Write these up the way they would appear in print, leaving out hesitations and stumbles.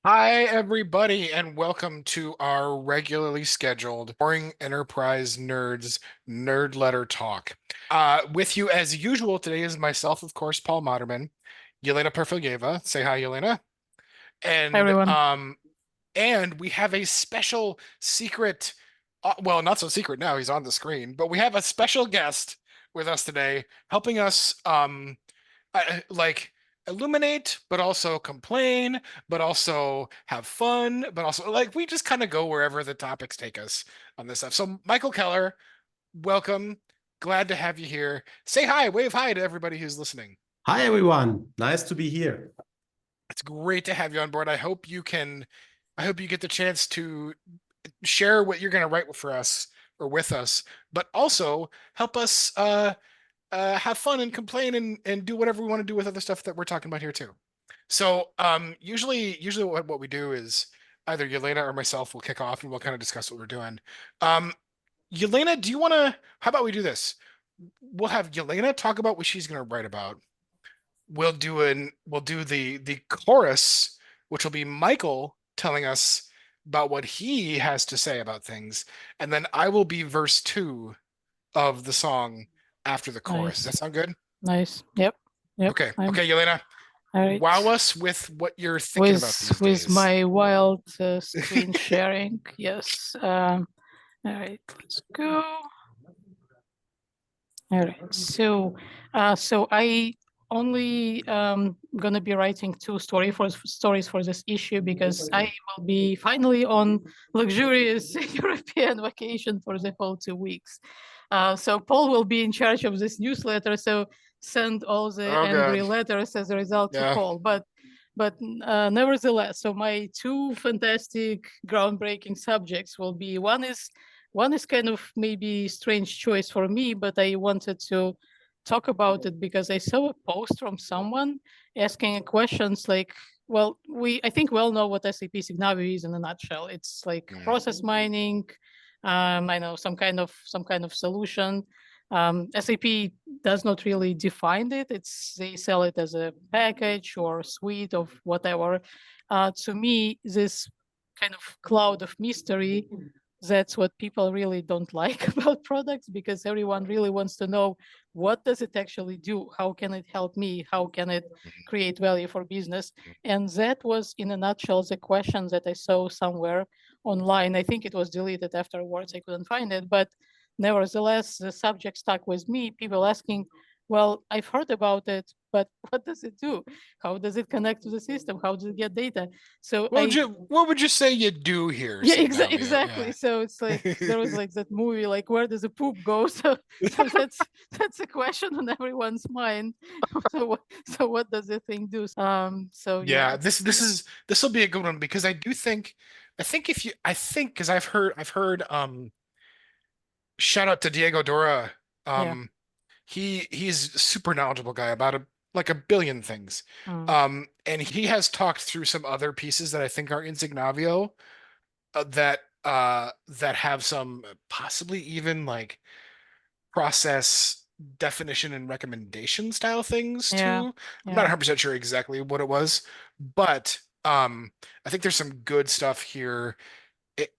Hi, everybody, and welcome to our regularly scheduled Boring Enterprise Nerds Nerdletter Talk. With you, as usual, today is myself, of course, Paul Moderman, Yelena Perfilyeva. Say hi, Yelena. Hi, And everyone. we have a special secret, well, not so secret now, he's on the screen, but we have a special guest with us today, helping us like illuminate, but also complain, but also have fun, but also like we just kind of go wherever the topics take us on this stuff. So, Michael Keller, welcome. Glad to have you here. Say hi, wave hi to everybody who's listening. Hi, everyone. Nice to be here. It's great to have you on board. I hope you get the chance to share what you're going to write for us or with us, but also help us have fun and complain and do whatever we want to do with other stuff that we're talking about here too. So usually what we do is either Yelena or myself will kick off and we'll kind of discuss what we're doing. Um, Yelena, do you want to? How about we do this? We'll have Yelena talk about what she's going to write about. We'll do the chorus, which will be Michael telling us about what he has to say about things, and then I will be verse two of the song after the chorus. Does that Nice. sound good? Nice. Yep. Okay. Okay, Yelena, All wow right. us with what you're thinking about these With days. my wild screen sharing. Yes. All right. Let's go. All right. So I only gonna be writing two stories for this issue because I will be finally on luxurious European vacation for the whole 2 weeks. So Paul will be in charge of this newsletter. So send all the Oh angry God. letters as a result to Yeah. Paul. But nevertheless, so my two fantastic groundbreaking subjects will be one is kind of maybe strange choice for me, but I wanted to talk about it because I saw a post from someone asking questions like, well, I think we all know what SAP Signavio is in a nutshell. It's like Mm. process mining. I know some kind of solution. SAP does not really define it. They sell it as a package or suite of whatever. To me, this kind of cloud of mystery, that's what people really don't like about products, because everyone really wants to know, what does it actually do? How can it help me? How can it create value for business? And that was, in a nutshell, the question that I saw somewhere online. I think it was deleted afterwards. I couldn't find it. But nevertheless, the subject stuck with me. People asking, well, I've heard about it, but what does it do? How does it connect to the system? How does it get data? So What would you say you do here, yeah, Signavio? exactly. So it's like there was like that movie, like where does the poop go? So that's a question on everyone's mind. So what does the thing do? So yeah. Yeah, this will be a good one because I think if you I think because I've heard shout out to Diego Dora. Yeah. He's a super knowledgeable guy about like a billion things. Mm. And he has talked through some other pieces that I think are in Signavio that have some possibly even like process definition and recommendation style things Yeah. too. I'm not Yeah. 100% sure exactly what it was, but I think there's some good stuff here. It,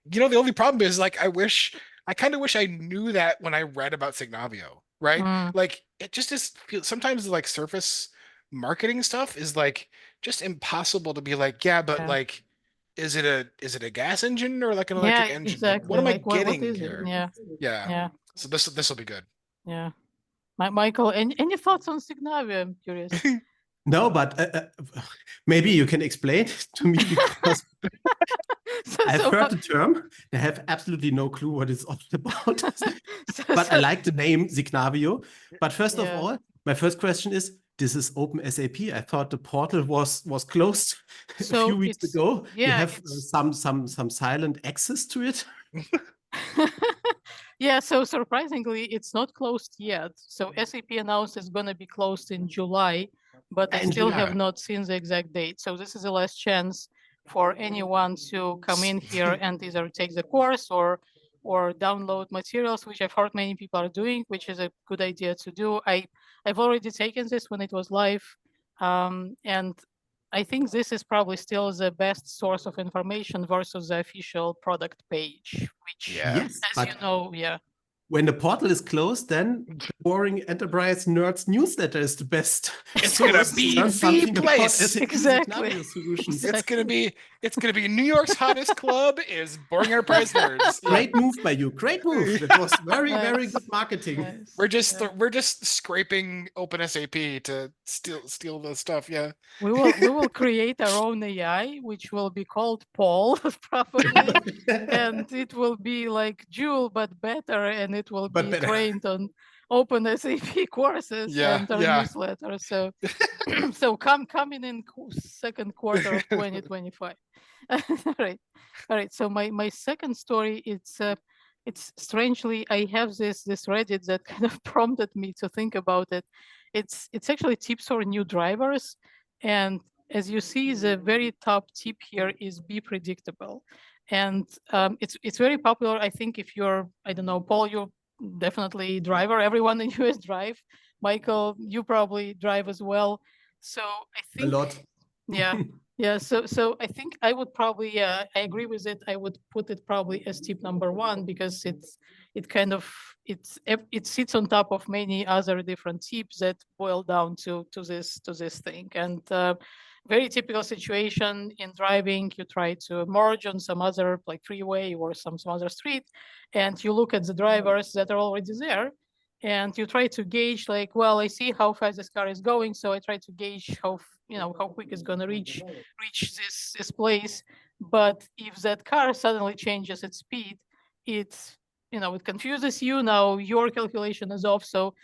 the only problem is like I kind of wish I knew that when I read about Signavio, right? Mm. Like it just is sometimes like surface marketing stuff is like just impossible to be like, yeah, but Yeah. like is it a gas engine or like an Yeah, electric engine? Like what exactly. am I Like what getting is it? here? Yeah. Yeah. Yeah. So this will be good. Yeah. Michael, any thoughts on Signavio? I'm curious. No, but maybe you can explain to me because so I've so heard the term. I have absolutely no clue what it's all about. so, But I so like the name Signavio. But first of yeah. all, my first question is, this is open SAP. I thought the portal was closed a So few weeks it's ago. You yeah, have it's some silent access to it. yeah, so surprisingly, it's not closed yet. So SAP announced it's going to be closed in July, but I In still have July. not seen the exact date. So this is the last chance for anyone to come in here and either take the course or download materials, which I've heard many people are doing, which is a good idea to do. I've already taken this when it was live, and I think this is probably still the best source of information versus the official product page, which, Yeah. Yes, as you but know, yeah. when the portal is closed, then the boring enterprise nerds newsletter is the best It's source gonna to be learn the something about place. SAP Exactly. Signavio solutions. Exactly. It's gonna be New York's hottest club is boring enterprise nerds. Yeah. Great move by you. Great move. That was very, very good Nice. marketing. Nice. We're Yeah. just scraping OpenSAP to steal the stuff. Yeah. We will create our own AI, which will be called Paul, probably, and it will be like Joule but better, and it will But be better. trained on OpenSAP courses Yeah, and our yeah. newsletter. So, so coming in second quarter of 2025. All right, all right. So my second story, it's strangely I have this Reddit that kind of prompted me to think about it. It's actually tips for new drivers. And as you see, the very top tip here is be predictable. And it's very popular. I think if you're, I don't know, Paul, you're definitely driver. Everyone in US drive. Michael, you probably drive as well. So I A think, lot. yeah, yeah. So I think I would probably, I agree with it. I would put it probably as tip number one because it kind of it sits on top of many other different tips that boil down to this thing. And very typical situation in driving, you try to merge on some other like freeway or some other street, and you look at the drivers that are already there, and you try to gauge like, well, I see how fast this car is going, so I try to gauge how how quick it's going to reach this place. But if that car suddenly changes its speed, it's it confuses you. Now your calculation is off. So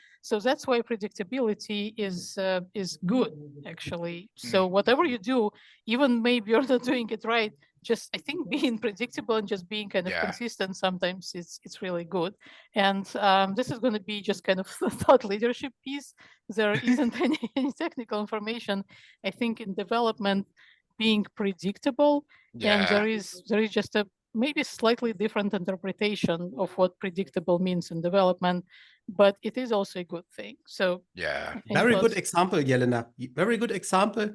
that's why predictability is good, actually. So whatever you do, even maybe you're not doing it right, just I think being predictable and just being kind of Yeah. consistent sometimes it's really good. And this is going to be just kind of thought leadership piece. There isn't any technical information. I think in development, being predictable, and Yeah. there is just a maybe slightly different interpretation of what predictable means in development, but it is also a good thing. So Yeah. any Very good thoughts? example, Jelena. Very good example.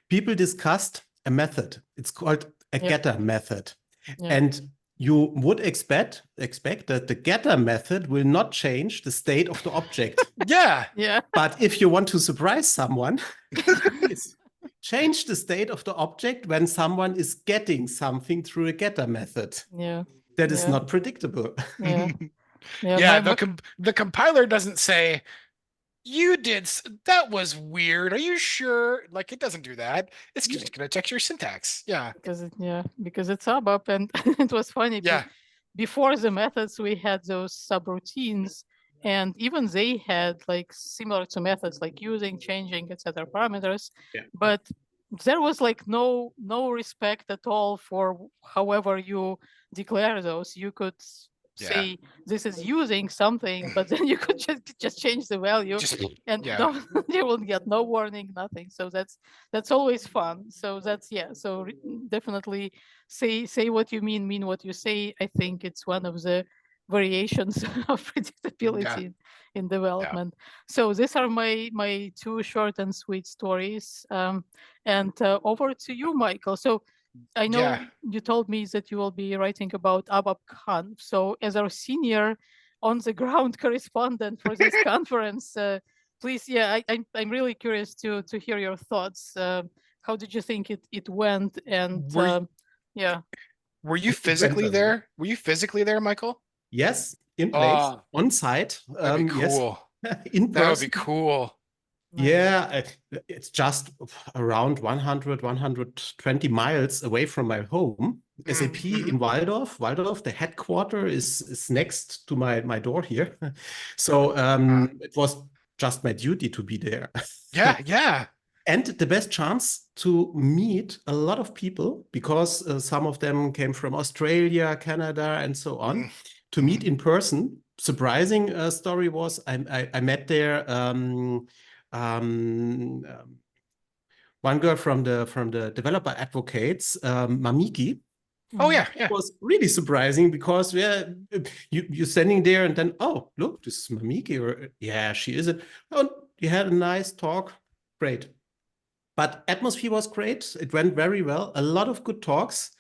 People discussed a method. It's called a Yep. getter method. Yeah. And you would expect that the getter method will not change the state of the object. Yeah. Yeah. But if you want to surprise someone, please change the state of the object when someone is getting something through a getter method. Yeah. That is Yeah. not predictable. Yeah. Yeah. Yeah. My, The compiler doesn't say you did that was weird. Are you sure? Like it doesn't do that. It's just gonna check your syntax. Yeah. because it's ABAP, and it was funny. Yeah. Before the methods, we had those subroutines, and even they had like similar to methods, like using, changing, etc. parameters. Yeah. But there was like no respect at all for however you declare those. You could say this is using something, but then you could just change the value, and yeah. no, you will get no warning, nothing. So that's always fun. So that's So definitely say what you mean what you say. I think it's one of the variations of predictability in development. So these are my two short and sweet stories. And over to you, Michael. So I know you told me that you will be writing about ABAP So as our senior on the ground correspondent for this conference, please, I'm really curious to hear your thoughts. How did you think it went? And yeah. Were you physically there? Were you physically there, Michael? Yes, in place, on site. That'd be cool. Yes, in person. That would be cool. Nice. Yeah, it's just around 100, 120 miles away from my home. SAP in Waldorf. Waldorf, the headquarter is next to my door here. So it was just my duty to be there. Yeah, yeah. And the best chance to meet a lot of people, because some of them came from Australia, Canada, and so on, to meet in person. Surprising story was I met there one girl from the developer advocates, Mamiki. Oh yeah, yeah. It was really surprising because you're standing there and then, oh, look, this is Mamiki, or yeah, she is it. Oh, you had a nice talk, great. But atmosphere was great. It went very well. A lot of good talks.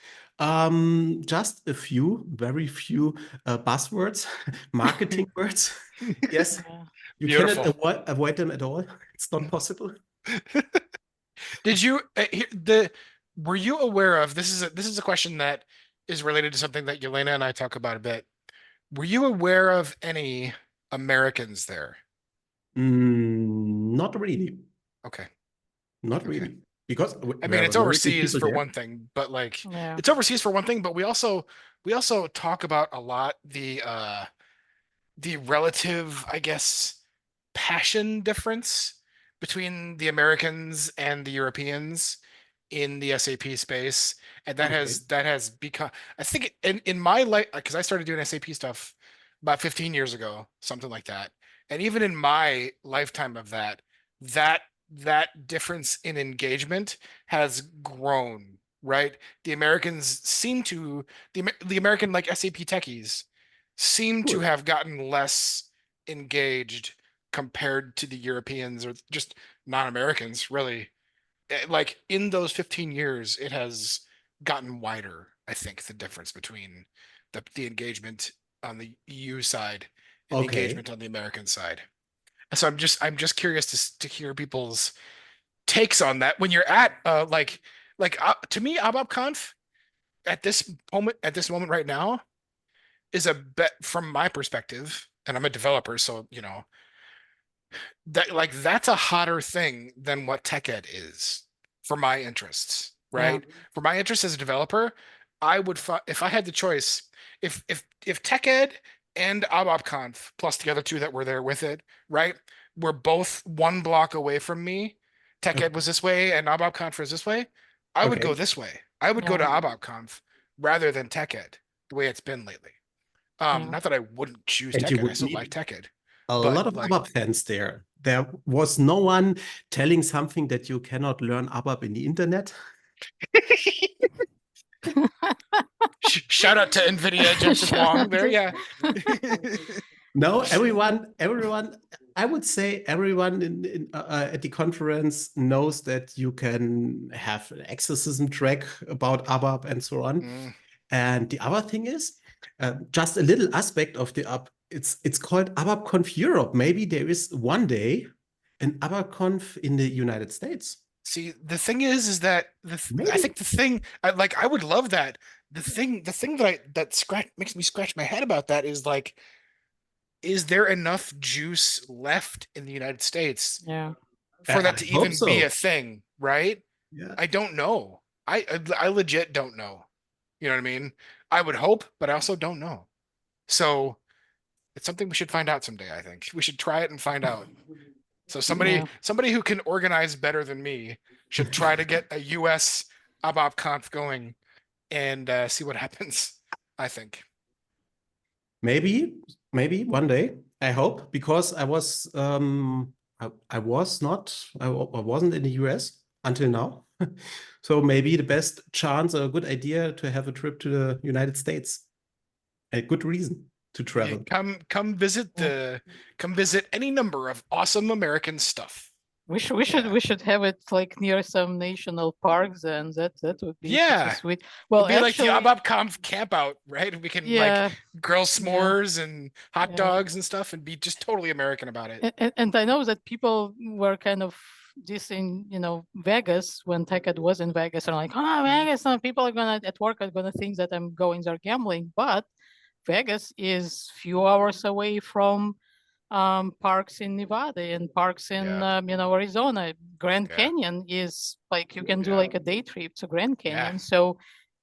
Just a few, very few buzzwords, marketing words. Yes, Yeah. you cannot Beautiful. avoid them at all. It's not possible. Did you were you aware of this is a question that is related to something that Yelena and I talk about a bit. Were you aware of any Americans there? Not really. Okay. Not Okay. really. Because I mean, there it's were many overseas people for there. one thing, but like Yeah. it's overseas for one thing, but we also talk about a lot the relative, I guess, passion difference between the Americans and the Europeans in the SAP space, and Okay. that has become, I think, in my life, because I started doing SAP stuff about 15 years ago, something like that, and even in my lifetime of that that difference in engagement has grown, right? The Americans seem to the American like SAP techies seem to Cool. have gotten less engaged compared to the Europeans or just non-Americans, really. Like in those 15 years, it has gotten wider, I think, the difference between the engagement on the EU side and the Okay. engagement on the American side. So I'm just curious to hear people's takes on that when you're at to me ABAPConf at this moment right now is a bet from my perspective, and I'm a developer, so you know that like that's a hotter thing than what tech ed is for my interests, Yeah. right? For my interests as a developer, if I had the choice, if tech ed and ABAPConf plus the other two that were there with it, right, were both one block away from me, tech ed was this way and ABAPConf was this way, I would go Okay. this way. I would go to Yeah. ABAPConf rather than tech ed, the way it's been lately. Yeah. Not that I wouldn't choose And you tech ed. I would still like meet tech ed, a but lot of like ABAP fans there. There was no one telling something that you cannot learn ABAP in the internet. shout out to NVIDIA, Jensen Shout Huang out there. to- Yeah. No, everyone, I would say everyone at the conference knows that you can have an exorcism track about ABAP and so on. Mm. And the other thing is, just a little aspect of the app. It's called ABAP Europe. Maybe there is one day an ABAP in the United States. See, the thing is that I Maybe. think the thing I would love that. The thing that makes me scratch my head about that is like, is there enough juice left in the United States Yeah. for that I to hope even be so. a thing, right? Yeah. I don't know. I legit don't know. You know what I mean? I would hope, but I also don't know. So it's something we should find out someday, I think. We should try it and find out. So Yeah. somebody who can organize better than me should try to get a US ABAP conf going and see what happens, I think. Maybe one day. I hope, because I wasn't in the US until now. So maybe the best chance or a good idea to have a trip to the United States. A good reason to Yeah, travel. come visit any number of awesome American stuff. Yeah. We should have it like near some national parks, and that would be pretty Yeah. sweet. Well, It'd be like the actually, ABAP conf camp out, right? We can like yeah, grill yeah, s'mores and hot yeah. dogs and stuff and be just totally American about it. And I know that people were kind of dissing, you know, Vegas when TechEd was in Vegas, and like, oh, Vegas, people are gonna at work are gonna think that I'm going there gambling, but Vegas is few hours away from parks in Nevada and parks in Yeah. you know, Arizona. Grand Yeah. Canyon is like you can do Yeah. like a day trip to Grand Yeah. Canyon. So,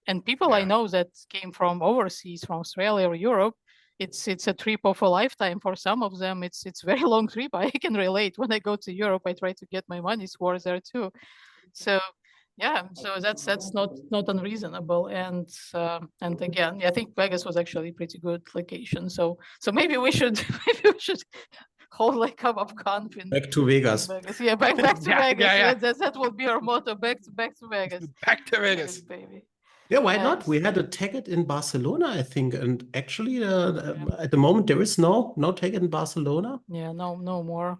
and people I Yeah. know that came from overseas, from Australia or Europe, it's a trip of a lifetime for some of them. It's very long trip. I can relate. When I go to Europe, I try to get my money's worth there too. So yeah, so that's not unreasonable. And again, yeah, I think Vegas was actually a pretty good location. So maybe we should maybe we should hold like a conf in Back to Vegas. Vegas. Yeah, back to Yeah, Vegas. yeah, yeah. That will be our motto. Back to Vegas. Back to Vegas. Baby. Yeah, why And not? We had a Tagged in Barcelona, I think, and actually, yeah, at the moment there is no Tagged in Barcelona. yeah, no more.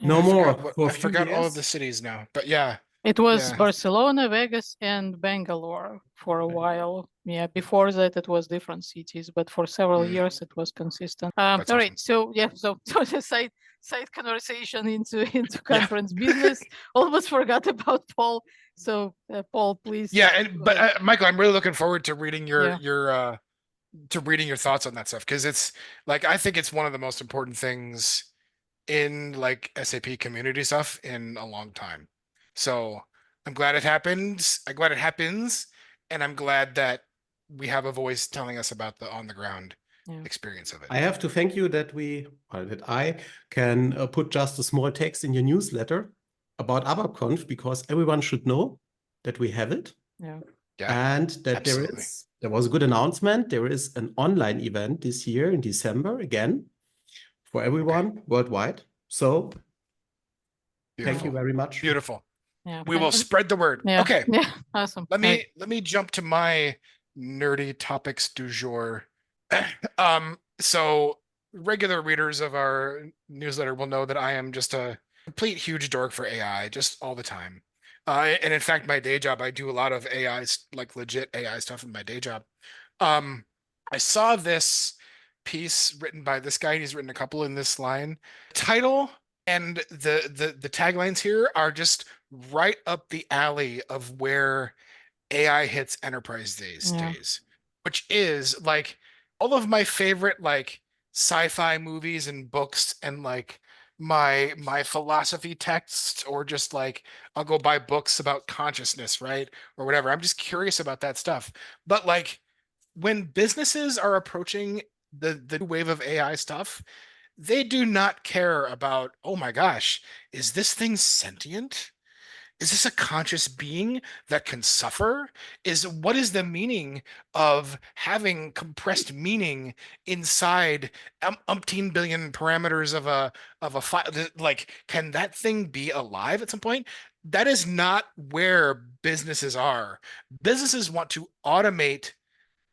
No Yeah. more for a I few forgot all of years. the cities now. But yeah. It was Yeah. Barcelona, Vegas, and Bangalore for a while. Yeah, before that it was different cities, but for several years it was consistent. That's All right, awesome. so yeah, so the side conversation into Yeah. conference business. Almost forgot about Paul. So Paul, please. Yeah, and go but ahead. Michael, I'm really looking forward to reading Yeah. your thoughts on that stuff, because it's like I think it's one of the most important things in like SAP community stuff in a long time. So I'm glad it happened. I'm glad it happens, and I'm glad that we have a voice telling us about the on the ground Yeah. experience of it. I have to thank you that that I can put just a small text in your newsletter about ABAPconf, because everyone should know that we have it. Yeah. Yeah, And that absolutely. there was a good announcement. There is an online event this year in December again for everyone worldwide. So thank you Beautiful. very much. Beautiful. Yeah. We will spread the word. Yeah. Okay. Yeah. Awesome. Let me jump to my nerdy topics du jour. So regular readers of our newsletter will know that I am just a complete huge dork for AI, just all the time. And in fact, my day job, I do a lot of AI, like legit AI stuff in my day job. Um, I saw this piece written by this guy. He's written a couple in this line. Title and the taglines here are just right up the alley of where AI hits enterprise these days, which is like all of my favorite like sci-fi movies and books and like my philosophy texts, or just like I'll go buy books about consciousness, right? Or whatever. I'm just curious about that stuff. But like when businesses are approaching the new wave of AI stuff, they do not care about, oh my gosh, is this thing sentient? Is this a conscious being that can suffer? What is the meaning of having compressed meaning inside umpteen billion parameters of a file? Like, can that thing be alive at some point? That is not where businesses are. Businesses want to automate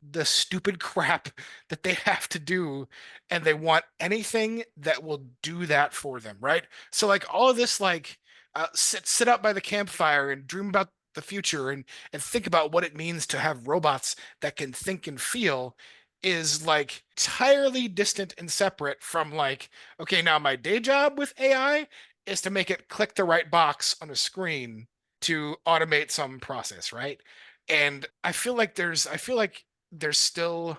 the stupid crap that they have to do, and they want anything that will do that for them, right? So like all of this, like sit out by the campfire and dream about the future, and think about what it means to have robots that can think and feel, is like entirely distant and separate from like, okay, now my day job with AI is to make it click the right box on a screen to automate some process, right? And there's still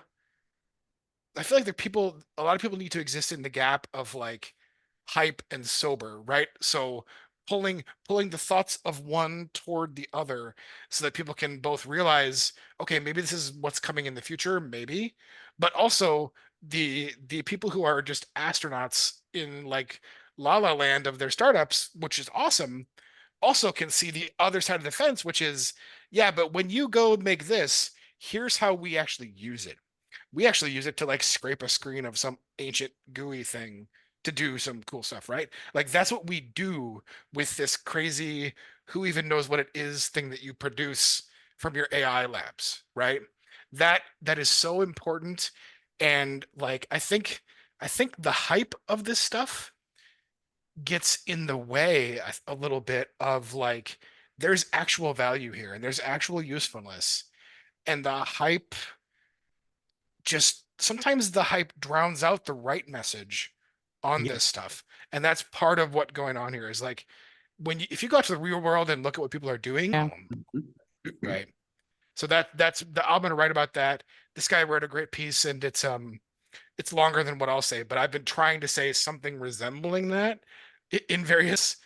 I feel like a lot of people need to exist in the gap of like hype and sober, right? So pulling the thoughts of one toward the other so that people can both realize, okay, maybe this is what's coming in the future, maybe, but also the people who are just astronauts in like la la land of their startups, which is awesome, also can see the other side of the fence, which is, yeah, but when you go make this, here's how we actually use it. We actually use it to like scrape a screen of some ancient GUI thing to do some cool stuff, right? Like that's what we do with this crazy, who even knows what it is thing that you produce from your AI labs, right? That is so important. And like I think the hype of this stuff gets in the way a little bit of like there's actual value here and there's actual usefulness, and the hype just sometimes the hype drowns out the right message on Yeah. this stuff. And that's part of what going on here is like if you go out to the real world and look at what people are doing, Yeah. right? So I'm gonna write about that. This guy wrote a great piece, and it's longer than what I'll say, but I've been trying to say something resembling that in various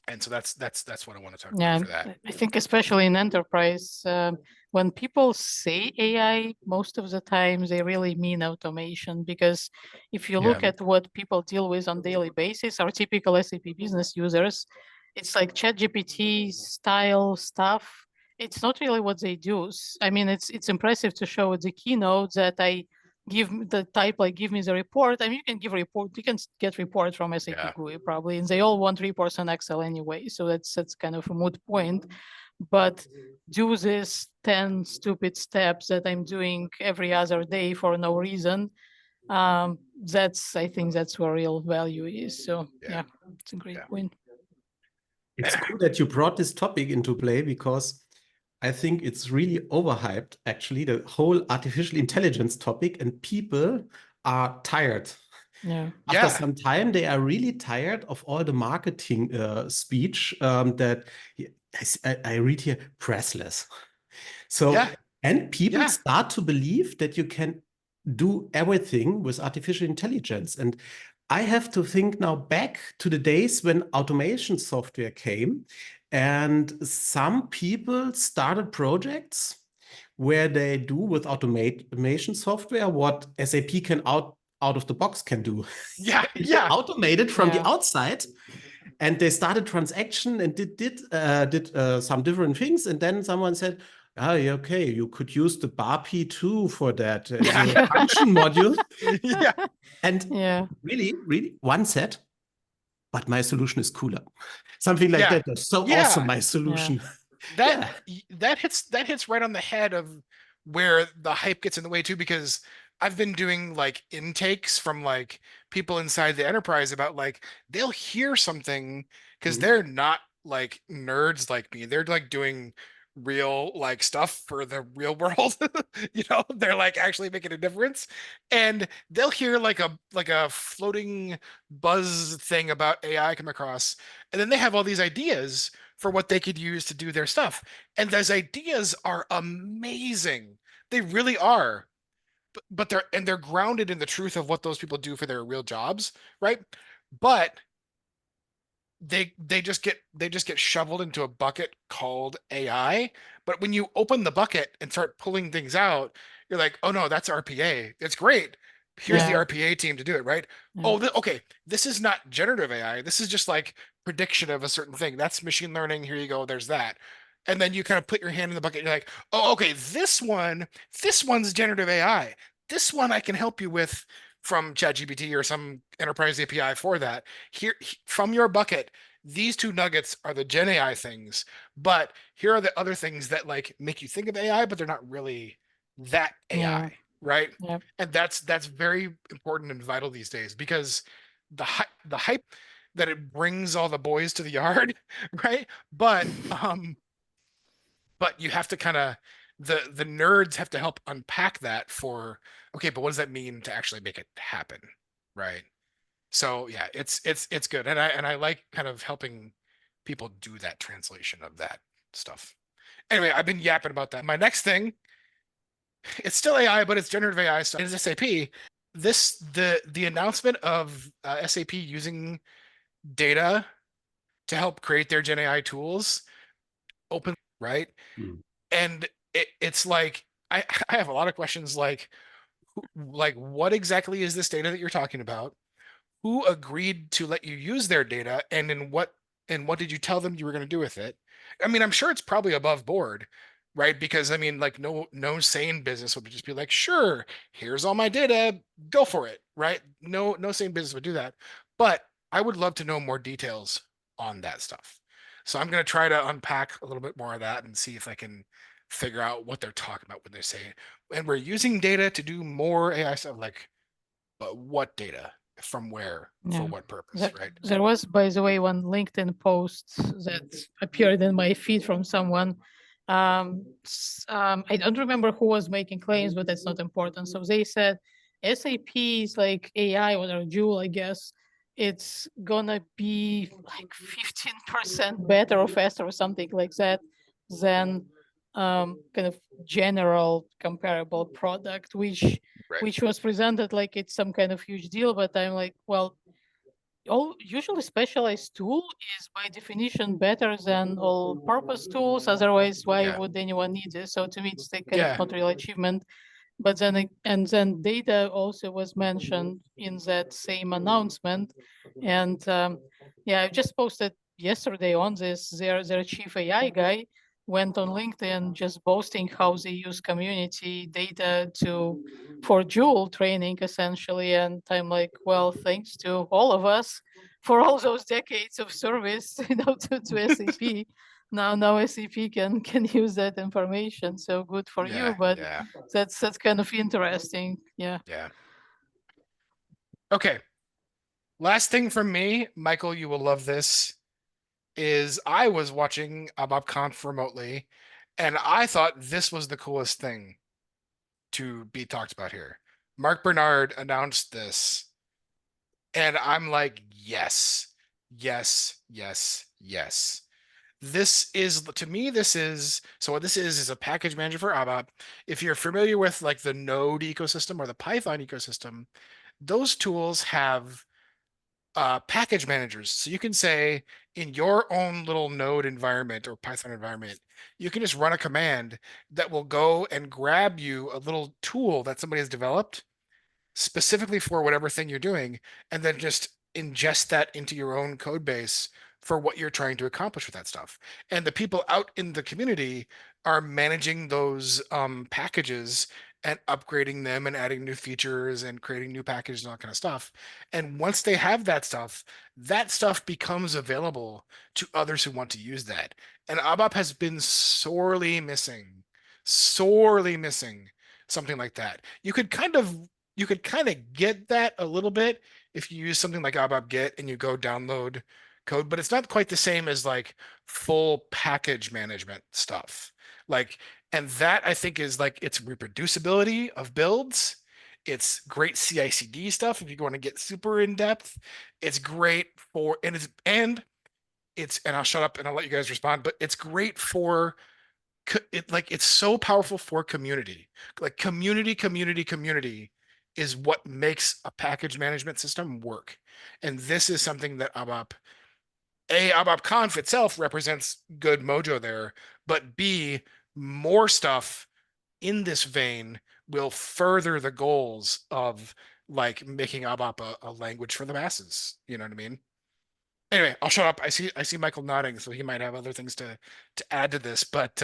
and so that's what I want to talk about Yeah, for that. I think especially in enterprise, when people say AI, most of the time they really mean automation, because if you look Yeah. at what people deal with on daily basis, our typical SAP business users, it's like ChatGPT style stuff. It's not really what they do. I mean, it's impressive to show at the keynote that I the type like give me the report. I mean, you can give a report, you can get reports from SAP Yeah. GUI probably, and they all want reports on Excel anyway. So that's kind of a moot point. But do this 10 stupid steps that I'm doing every other day for no reason. I think that's where real value is. So yeah, it's a great point. It's cool that you brought this topic into play because I think it's really overhyped, actually, the whole artificial intelligence topic, and people are tired. Yeah. After Yeah. some time, they are really tired of all the marketing speech that I read here, pressless. So, Yeah. and people Yeah. start to believe that you can do everything with artificial intelligence. And I have to think now back to the days when automation software came, and some people started projects where they do with automation software what SAP can out of the box can do. Yeah. And they Yeah. automate it from the Yeah. outside, and they started transaction and did some different things. And then someone said, "Ah, yeah, okay, you could use the BAPI too for that as Yeah. a function module." Yeah. And Yeah. really, one said, "But my solution is cooler." Something like Yeah. that. That's so Yeah. awesome, my solution. That Yeah. that hits right on the head of where the hype gets in the way too, because I've been doing like intakes from like people inside the enterprise about like they'll hear something because Mhm. they're not like nerds like me. They're like doing real like stuff for the real world. They're like actually making a difference. And they'll hear like a floating buzz thing about AI come across, and then they have all these ideas for what they could use to do their stuff. And those ideas are amazing. They really are. But they're grounded in the truth of what those people do for their real jobs, right? But they just get shoveled into a bucket called AI. But when you open the bucket and start pulling things out, you're like, oh no, that's RPA. It's great. Here's the Yeah. RPA team to do it, right? Yeah. Oh, okay. This is not generative AI. This is just like prediction of a certain thing. That's machine learning. Here you go. There's that. And then you kind of put your hand in the bucket. You're like, oh, okay, this one's generative AI. This one I can help you with from ChatGPT or some enterprise API for that. Here from your bucket, these two nuggets are the Gen AI things, but here are the other things that like make you think of AI, but they're not really that AI, Yeah. right? Yep. And that's very important and vital these days, because the hype that it brings all the boys to the yard, right? But you have to kind of the nerds have to help unpack that for, okay, but what does that mean to actually make it happen, right? So yeah, it's good, and I like kind of helping people do that translation of that stuff. Anyway, I've been yapping about that. My next thing, it's still AI, but it's generative AI stuff. It's SAP. The announcement of SAP using data to help create their Gen AI tools, open, right? Mm. And it's like I have a lot of questions like what exactly is this data that you're talking about? Who agreed to let you use their data, and what did you tell them you were going to do with it? I mean, I'm sure it's probably above board, right? Because I mean, like no sane business would just be like, sure, here's all my data, go for it, right? No sane business would do that. But I would love to know more details on that stuff. So I'm going to try to unpack a little bit more of that and see if I can figure out what they're talking about when they say, and we're using data to do more AI stuff. Like, but what data? From where? For Yeah. what purpose? Right? There was, by the way, one LinkedIn post that appeared in my feed from someone. I don't remember who was making claims, but that's not important. So they said SAP is like AI or Joule, I guess. It's gonna be like 15% better or faster or something like that than kind of general comparable product, which Right. which was presented like it's some kind of huge deal. But I'm like, well, all usually specialized tool is by definition better than all purpose tools. Otherwise, why Yeah. would anyone need this? So to me, it's like kind of Yeah. not real achievement. But then data also was mentioned in that same announcement. And yeah, I just posted yesterday on this. Their chief AI guy went on LinkedIn just boasting how they use community data for Joule training essentially. And I'm like, well, thanks to all of us for all those decades of service, to SAP. Now SAP can use that information. So good for you. Yeah. But Yeah. that's kind of interesting. Yeah. Yeah. Okay. Last thing from me, Michael, you will love this. is I was watching ABAP remotely, and I thought this was the coolest thing to be talked about here. Mark Bernard announced this, and I'm like, yes, yes, yes, yes. This is, to me, this is, so what this is a package manager for ABAP. If you're familiar with like the Node ecosystem or the Python ecosystem, those tools have package managers. So you can say in your own little Node environment or Python environment, you can just run a command that will go and grab you a little tool that somebody has developed specifically for whatever thing you're doing, and then just ingest that into your own code base for what you're trying to accomplish with that stuff. And the people out in the community are managing those packages and upgrading them and adding new features and creating new packages and all that kind of stuff. And once they have that stuff becomes available to others who want to use that. And ABAP has been sorely missing something like that. You could kind of get that a little bit if you use something like ABAP Get and you go download code, but it's not quite the same as like full package management stuff. Like, and that I think is like its reproducibility of builds. It's great CI/CD stuff if you want to get super in depth. It's great for and I'll shut up and I'll let you guys respond, but it's great for it's so powerful for community. Like community is what makes a package management system work. And this is something that ABAP Conf itself represents good mojo there, but B, more stuff in this vein will further the goals of like making ABAP a language for the masses. You know what I mean? Anyway, I'll shut up. I see Michael nodding, so he might have other things to add to this. But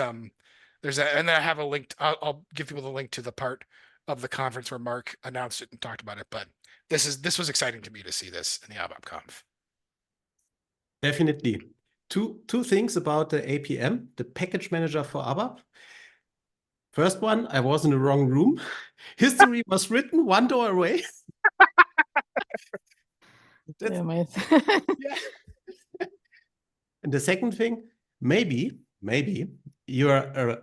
there's and then I have a link. I'll give people the link to the part of the conference where Mark announced it and talked about it. But this was exciting to me to see this in the ABAP Conf. Definitely. Two things about the APM, the package manager for ABAP. First one, I was in the wrong room. History was written one door away. Yeah, mate. Yeah. And the second thing, maybe you're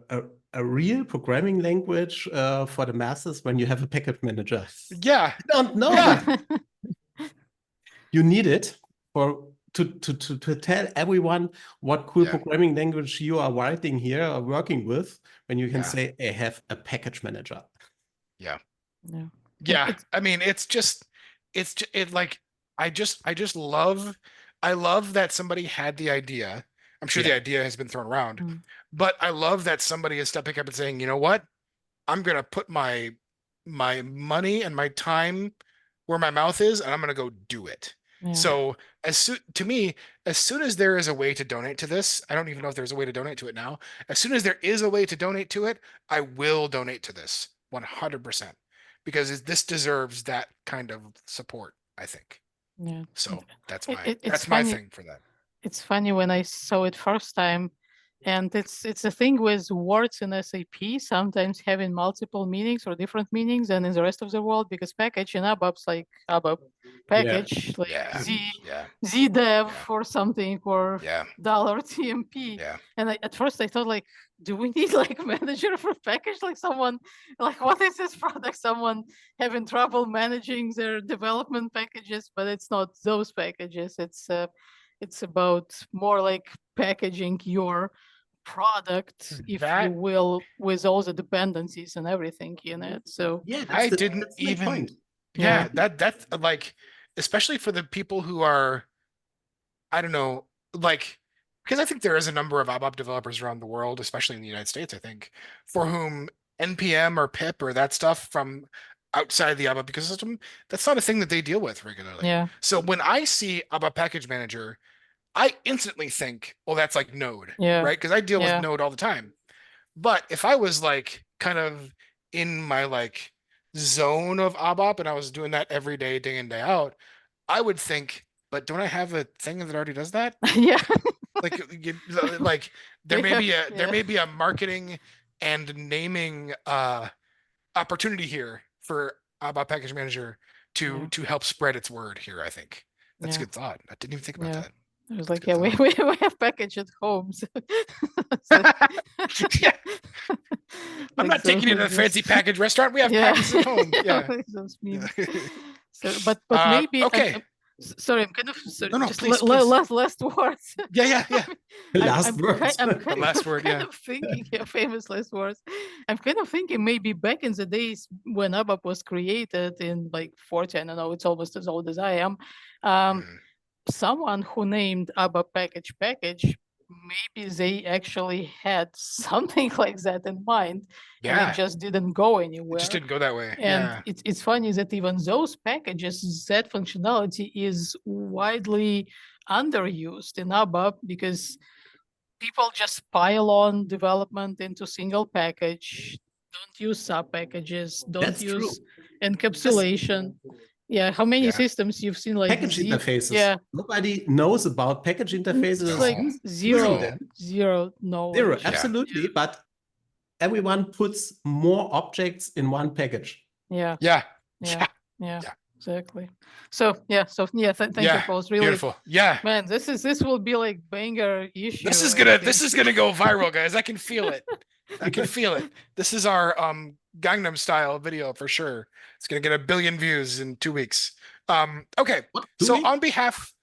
a real programming language for the masses when you have a package manager. Yeah. I don't know. Yeah. You need it to tell everyone what cool Yeah. programming language you are writing here or working with when you can Yeah. say, I have a package manager. Yeah. Yeah. Yeah. I mean, it like, I just love that somebody had the idea. I'm sure the Yeah. idea has been thrown around, Mm. but I love that somebody is stepping up and saying, you know what? I'm gonna put my money and my time where my mouth is, and I'm gonna go do it. Yeah. So to me, as soon as there is a way to donate to this, I don't even know if there's a way to donate to it now. As soon as there is a way to donate to it, I will donate to this 100% because this deserves that kind of support, I think. Yeah. So that's It's my funny. thing for that. It's funny when I saw it first time, and it's a thing with words in SAP sometimes having multiple meanings or different meanings than in the rest of the world, because package in ABAP's like ABAP package, like Yeah. Yeah. ZDev Yeah. or something, or Yeah. $TMP. Yeah. And at first I thought, like, do we need like manager for package? Like someone, like, what is this product? Someone having trouble managing their development packages, but it's not those packages. It's about more like packaging your product, if you That will, with all the dependencies and everything in it. So Yeah, I didn't that's my even point. yeah, yeah, that's like, especially for the people who are, I don't know, like, because I think there is a number of ABAP developers around the world, especially in the United States, I think, for whom NPM or pip or that stuff from outside the ABAP ecosystem, that's not a thing that they deal with regularly. yeah, So when I see ABAP Package Manager, I instantly think, well, that's like Node, yeah, right? Because I deal with yeah, Node all the time. But if I was like kind of in my like zone of ABAP and I was doing that every day in, day out, I would think, but don't I have a thing that already does that? yeah. Like, like there We may have, be yeah, a marketing and naming opportunity here for ABAP Package Manager yeah, to help spread its word here, I think. That's a yeah, good thought. I didn't even think about yeah. that. I was like, good yeah, thought. we have package at home. So, Yeah. I'm like, not taking you to a fancy just- package restaurant. We have yeah. packages at home. Yeah. Those Yeah. memes. So, but maybe Okay. sorry, I'm kind of No, just please, please. last words. Yeah. Last words. I'm The last word, kind yeah. of thinking, yeah, famous last words. I'm kind of thinking maybe back in the days when ABAP was created in like 40, I don't know, it's almost as old as I am. Mm. Someone who named ABAP package, maybe they actually had something like that in mind, and Yeah. it just didn't go It anywhere. just didn't go that way. And Yeah. it's funny that even those packages, that functionality is widely underused in ABAP because people just pile on development into single package, don't use sub packages, don't That's true. use encapsulation. Yeah, how many Yeah. systems you've seen like Package interfaces. Yeah, Nobody knows about package interfaces. it's No. like Using them. zero knowledge. Zero, Yeah. absolutely. But everyone puts more objects in one package. Yeah, Yeah. yeah, Yeah. exactly. So thank you, Yeah. Paul. It's really Beautiful. Yeah. Man, this will be like banger issue. This is I gonna think. go viral, guys. I can feel it. I can feel it. This is our Gangnam Style video for sure. It's gonna get 1 billion views in 2 weeks. Okay. What, So Louis? on behalf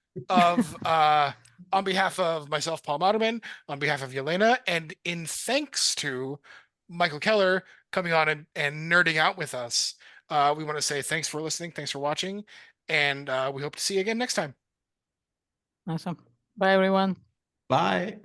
of myself, Paul Moderman, on behalf of Yelena, and in thanks to Michael Keller coming on and nerding out with us, we want to say thanks for listening, thanks for watching, and we hope to see you again next time. Awesome. Bye, everyone. Bye.